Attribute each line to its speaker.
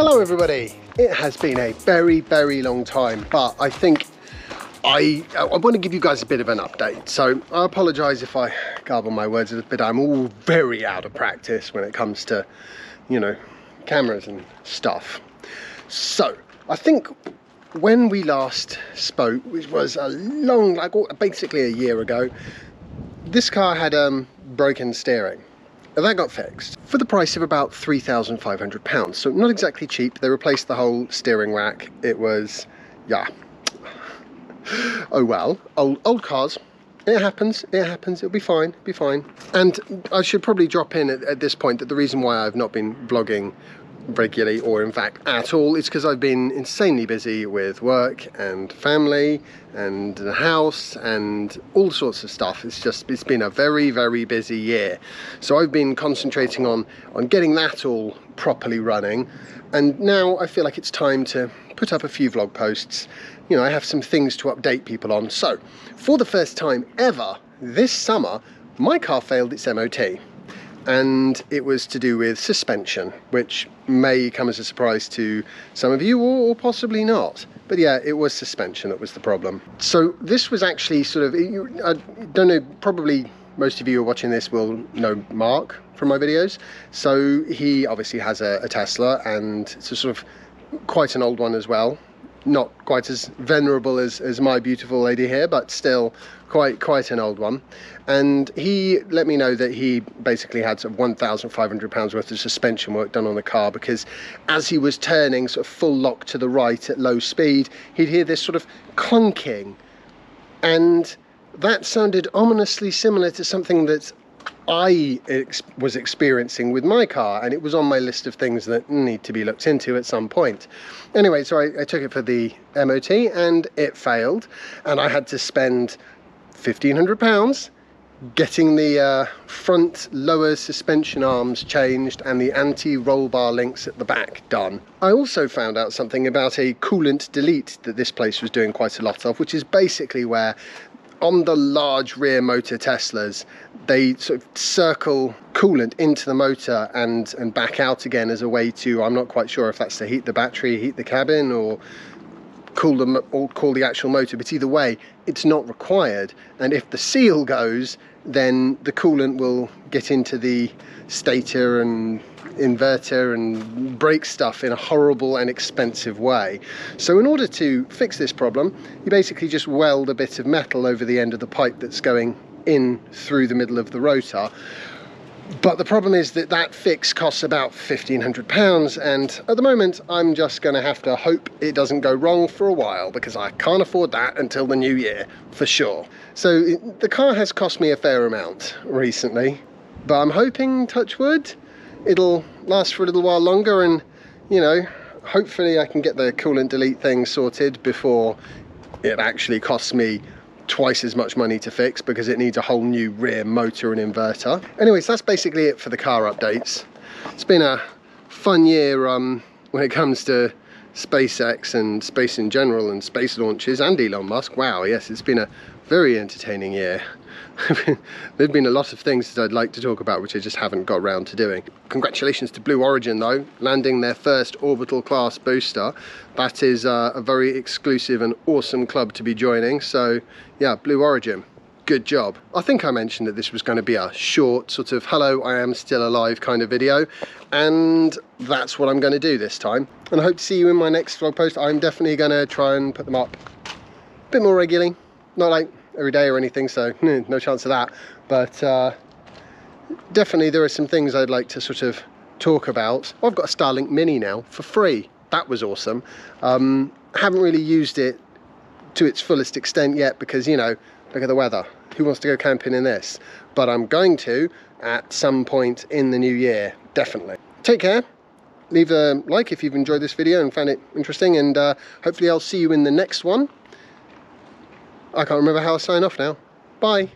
Speaker 1: Hello everybody. It has been a very, very long time, but I think I want to give you guys a bit of an update. So I apologise if I garble my words a little bit. I'm all very out of practice when it comes to, you know, cameras and stuff. So I think when we last spoke, which was a long, like basically a year ago, this car had broken steering. That got fixed for the price of about £3,500, so not exactly cheap. They replaced the whole steering rack. It was, yeah, oh well, old cars. It happens, it'll be fine, And I should probably drop in at this point that the reason why I've not been vlogging regularly, or in fact at all, is because I've been insanely busy with work and family and the house and all sorts of stuff. It's been a very, very busy year. So I've been concentrating on getting that all properly running, and now I feel like it's time to put up a few vlog posts. You know, I have some things to update people on. So for the first time ever this summer, my car failed its MOT. And it was to do with suspension, which may come as a surprise to some of you, or possibly not. But yeah, it was suspension that was the problem. So this was actually sort of, I don't know, probably most of you who are watching this will know Mark from my videos. So he obviously has a Tesla, and it's a sort of quite an old one as well. Not quite as venerable as my beautiful lady here, but still quite an old one. And he let me know that he basically had sort of £1,500 worth of suspension work done on the car, because as he was turning sort of full lock to the right at low speed, he'd hear this sort of clunking, and that sounded ominously similar to something that I was experiencing with my car, and it was on my list of things that need to be looked into at some point. Anyway, so I took it for the MOT and it failed, and I had to spend £1,500 getting the front lower suspension arms changed and the anti-roll bar links at the back done. I also found out something about a coolant delete that this place was doing quite a lot of, which is basically where on the large rear motor Teslas, they sort of circle coolant into the motor and back out again as a way to, I'm not quite sure if that's to heat the battery, heat the cabin, or cool the actual motor, but either way, it's not required. And if the seal goes, then the coolant will get into the stator and inverter and break stuff in a horrible and expensive way. So in order to fix this problem, you basically just weld a bit of metal over the end of the pipe that's going in through the middle of the rotor. But the problem is that that fix costs about £1,500, and at the moment I'm just going to have to hope it doesn't go wrong for a while, because I can't afford that until the new year for sure. So the car has cost me a fair amount recently, but I'm hoping, touch wood, it'll last for a little while longer, and you know, hopefully I can get the coolant delete thing sorted before it actually costs me twice as much money to fix, because it needs a whole new rear motor and inverter. Anyways, that's basically it for the car updates. It's been a fun year when it comes to SpaceX and space in general and space launches and Elon Musk. Wow, yes, it's been a very entertaining year. There've been a lot of things that I'd like to talk about which I just haven't got around to doing. Congratulations to Blue Origin though, landing their first orbital class booster. That is a very exclusive and awesome club to be joining. So yeah, Blue Origin, good job. I think I mentioned that this was going to be a short sort of hello, I am still alive kind of video, and that's what I'm going to do this time. And I hope to see you in my next vlog post. I'm definitely going to try and put them up a bit more regularly, not like every day or anything, so no chance of that, but definitely there are some things I'd like to sort of talk about. I've got a Starlink Mini now for free. That was awesome. Haven't really used it to its fullest extent yet, because you know, look at the weather, who wants to go camping in this? But I'm going to at some point in the new year, definitely. Take care, leave a like if you've enjoyed this video and found it interesting, and hopefully I'll see you in the next one. I can't remember how I sign off now. Bye.